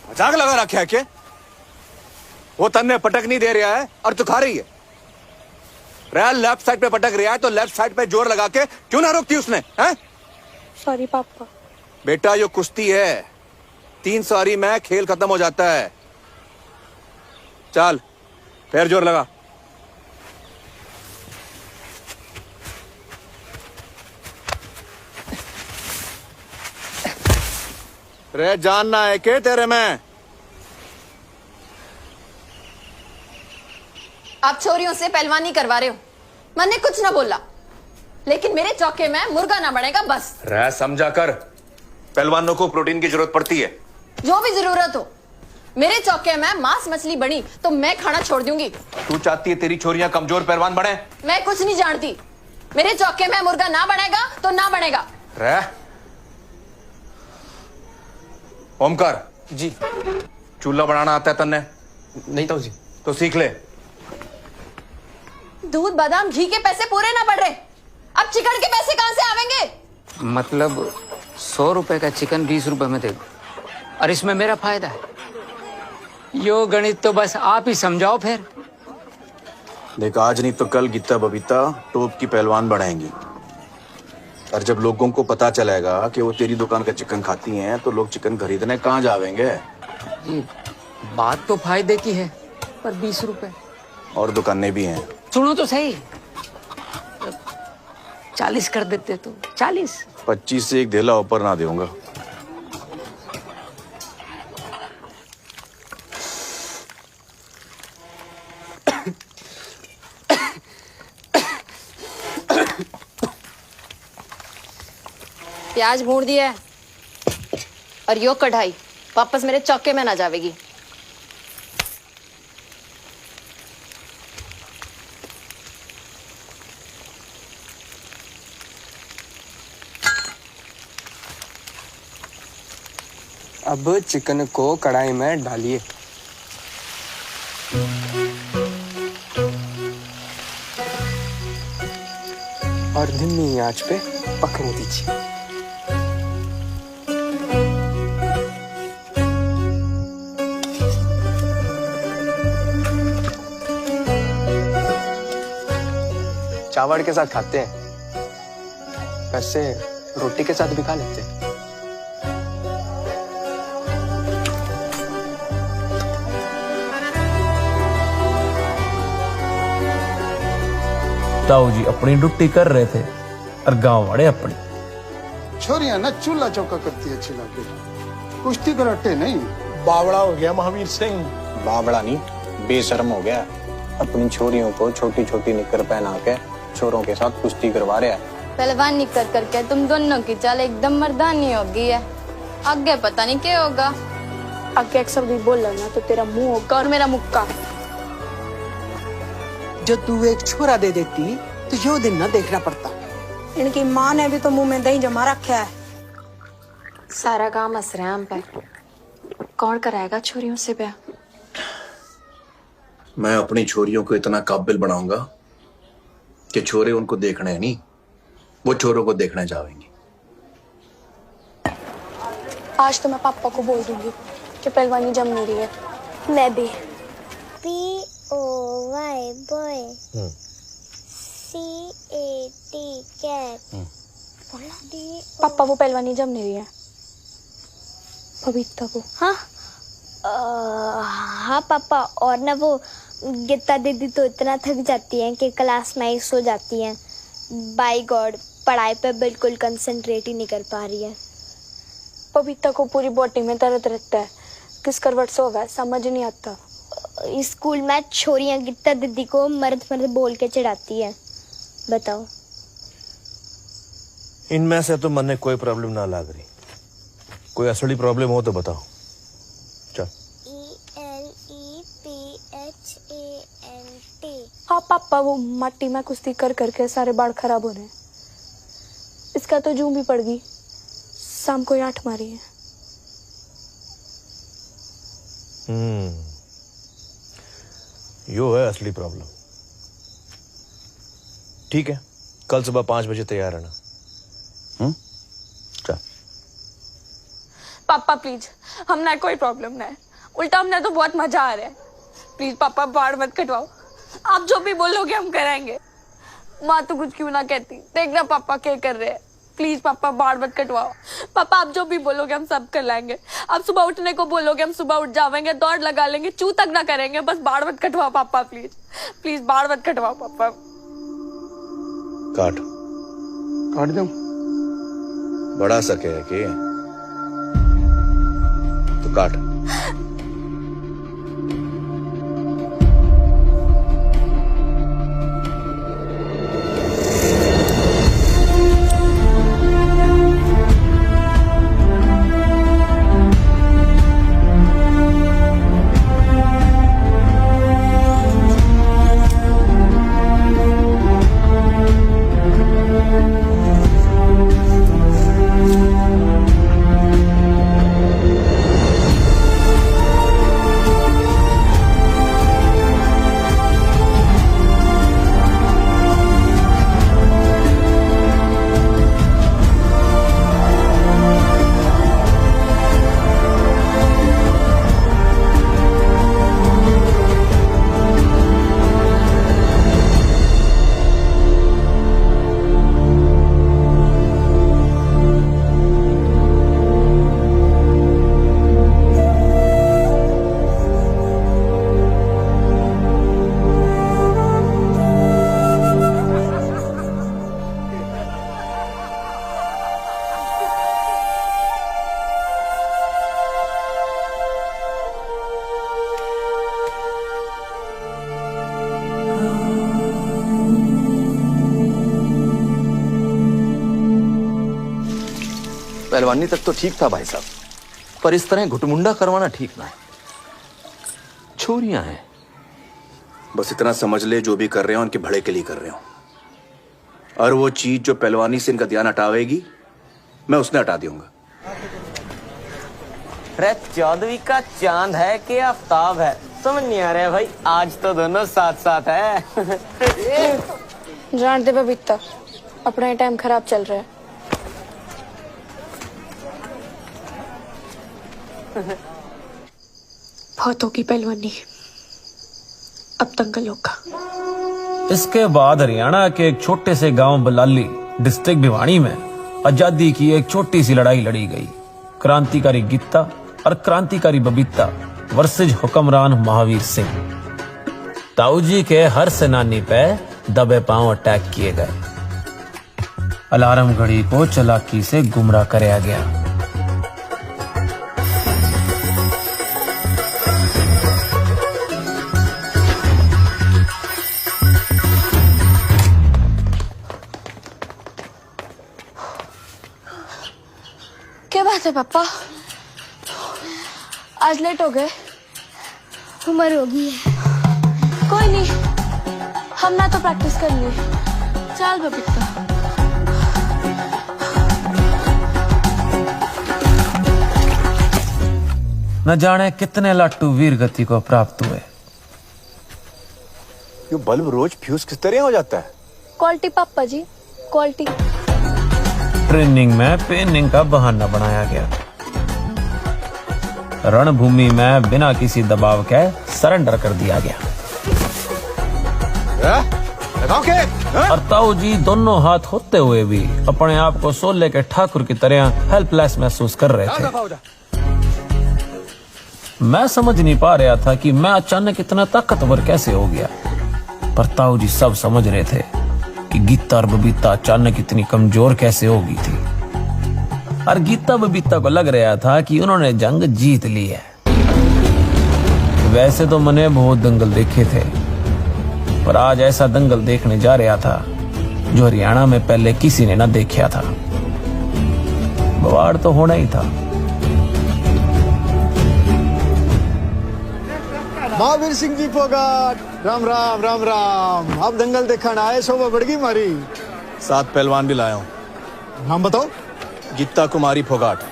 मजाक लगा रखा है क्या? वो तन्ने पटक नहीं दे रहा है और तू खा रही है। रैल लेफ्ट साइड पे पटक रहा है तो लेफ्ट साइड पे जोर लगा के क्यों ना रोकती उसने? हैं? सॉरी पापा। बेटा ये कुश्ती है, 3 सॉरी में खेल खत्म हो जाता है। चल फिर जोर लगा। रे जानना है के तेरे में? आप छोरियों से पहलवानी करवा रहे हो, मैंने कुछ ना बोला, लेकिन मेरे चौके में मुर्गा ना बनेगा बस। रे समझा कर, पहलवानों को प्रोटीन की जरूरत पड़ती है। जो भी जरूरत हो, मेरे चौके में मांस मछली बनी तो मैं खाना छोड़ दूंगी। तू चाहती है तेरी छोरियां कमजोर पहलवान बने? मैं कुछ नहीं जानती, मेरे चौके में मुर्गा ना बनेगा तो ना बनेगा। रे ओमकार जी चूल्हा बनाना आता है तन्ने? नहीं तो जी। तो सीख ले। दूध बादाम घी के पैसे पूरे ना पड़ रहे, अब चिकन के पैसे कहां से आवेंगे? मतलब 100 रुपए का चिकन 20 रुपए में दे दो, और इसमें मेरा फायदा है। यो गणित तो बस आप ही समझाओ फिर। देख आज नहीं तो कल गीता बबीता टोप की पहलवान बढ़ाएंगी, और जब लोगों को पता चलेगा कि वो तेरी दुकान का चिकन खाती हैं तो लोग चिकन खरीदने कहाँ जावेंगे? जी बात तो फायदे की है, पर 20 रुपए। और दुकानें भी हैं। सुनो तो सही, 40 कर देते तो 40। 25 से एक धेला ऊपर ना दूंगा। प्याज भून दिया है, और यो कढ़ाई वापस मेरे चौके में ना जावेगी। अब चिकन को कढ़ाई में डालिए। और धीमी आंच पे पकने दीजिए। चावल के साथ खाते हैं, वैसे रोटी के साथ भी खा लेते हैं। ताऊ जी अपनी ड्यूटी कर रहे थे और गांव वाले अपनी। छोरियां ना चूल्हा चौका करती है चिल्ला के, कुश्ती कराटे नहीं। बावड़ा हो गया महावीर सिंह। बावड़ा नहीं, बेशर्म हो गया। अपनी छोरियों को छोटी छोटी निकर पहना के छोरों के साथ कुश्ती करवा रहा है। पहलवानी कर करके तुम दोनों की चाल एकदम मर्दानी हो गई है, आगे पता नहीं क्या होगा। आगे एक शब्द भी बोल लेना तो तेरा मुंह होगा और मेरा मुक्का। जो तू एक छोरा दे देती तो यो दिन ना देखना पड़ता। इनकी माँ ने भी तो मुंह में दही जमा रखा है। सारा काम हंस रहे हैं हम पर, कौन कराएगा छोरियों से ब्याह? मैं अपनी छोरियों को इतना काबिल बनाऊंगा कि छोरे उनको देखने नहीं, वो छोरों को देखने जाएंगी। आज तो मैं पापा को बोल दूंगी कि पहलवानी जम नहीं रही है। मैं भी। POY boy, CAT cat, पापा वो पहलवानी जम नहीं रही है बबीता को। हाँ हाँ पापा, और ना वो गीता दीदी तो इतना थक जाती हैं कि क्लास में ही सो जाती हैं। बाय गॉड, पढ़ाई पे बिल्कुल कंसंट्रेट ही नहीं कर पा रही है। बबीता को पूरी बॉडी में दर्द रहता है, किस करवट सो है समझ नहीं आता। स्कूल में छोरियां गीता दीदी को मर्द मर्द बोल के चिढ़ाती है। बताओ। इनमें से तो मन्ने कोई प्रॉब्लम ना लग रही, कोई असली प्रॉब्लम हो तो बताओ। चल। ELEPHANT। हाँ पापा, वो मट्टी में कुश्ती कर करके सारे बाल खराब हो रहे हैं। इसका तो जूं भी पड़ गई, शाम को 8 मारी है। यो है असली प्रॉब्लम। ठीक है, कल सुबह 5 बजे तैयार रहना। चल। पापा प्लीज, हमने कोई प्रॉब्लम नहीं, उल्टा हमने तो बहुत मजा आ रहा है। प्लीज पापा बाढ़ मत कटवाओ, आप जो भी बोलोगे हम कराएंगे। माँ तो कुछ क्यों ना कहती, देखना पापा क्या कर रहे हैं। प्लीज पापा बाढ़ मत कटवाओ। पापा आप जो भी बोलोगे हम सब कर लाएंगे। आप सुबह उठने को बोलोगे हम सुबह उठ जाएंगे, दौड़ लगा लेंगे, चू तक ना करेंगे, बस बाढ़ मत कटवाओ पापा प्लीज। प्लीज बाढ़ मत कटवाओ पापा। काट काट दूं? बढ़ा सके है कि तो काट। पहलवानी तक तो ठीक था भाई साहब, पर इस तरह घुटमुंडा करवाना ठीक ना है। छोरियां हैं। बस इतना समझ ले, जो भी कर रहे हो उनके भले के लिए कर रहे हो, और वो चीज जो पहलवानी से इनका ध्यान हटावेगी मैं उसने हटा दूंगा। अरे 14वीं का चांद है कि आफ्ताब है, समझ नहीं आ रहा है भाई। आज तो दोनों साथ साथ है। जान दे बबीता, अपना टाइम खराब चल रहा है। बहुत होगी पहलवानी, अब दंगल होगा। इसके बाद हरियाणा के एक छोटे से गांव बलाली डिस्ट्रिक्ट भिवानी में आजादी की एक छोटी सी लड़ाई लड़ी गई। क्रांतिकारी गीता और क्रांतिकारी बबीता वर्सेज हुक्मरान महावीर सिंह। ताऊजी के हर सेनानी पे दबे पांव अटैक किए गए। अलार्म घड़ी को चालाकी से गुमराह कराया गया। क्या बात है पापा, आज लेट हो गए? उम्र होगी है। कोई नहीं, हम ना तो प्रैक्टिस कर ली। चल बबीता। न जाने कितने लाट्टू वीर गति को प्राप्त हुए। ये बल्ब रोज फ्यूज किस तरह हो जाता है? क्वालिटी पापा जी, क्वालिटी। ट्रेनिंग में पेनिंग का बहाना बनाया गया। रणभूमि में बिना किसी दबाव के सरेंडर कर दिया गया। और ताऊ जी दोनों हाथ होते हुए भी अपने आप को सोले के ठाकुर की तरह हेल्पलेस महसूस कर रहे थे। मैं समझ नहीं पा रहा था कि मैं अचानक इतना ताकतवर कैसे हो गया, पर ताऊ जी सब समझ रहे थे कि गीता और बबीता अचानक इतनी कमजोर कैसे हो गई थी। और गीता बबीता को लग रहा था कि उन्होंने जंग जीत ली है। वैसे तो मैंने बहुत दंगल देखे थे, पर आज ऐसा दंगल देखने जा रहा था जो हरियाणा में पहले किसी ने ना देखा था। बवाड़ तो होना ही था। महावीर सिंह जी फोगाट, राम राम राम राम। आप दंगल देखना आए, शोभा बढ़ गई मारी। 7 पहलवान भी लाया हूँ। नाम बताओ। गीता कुमारी फोगाट।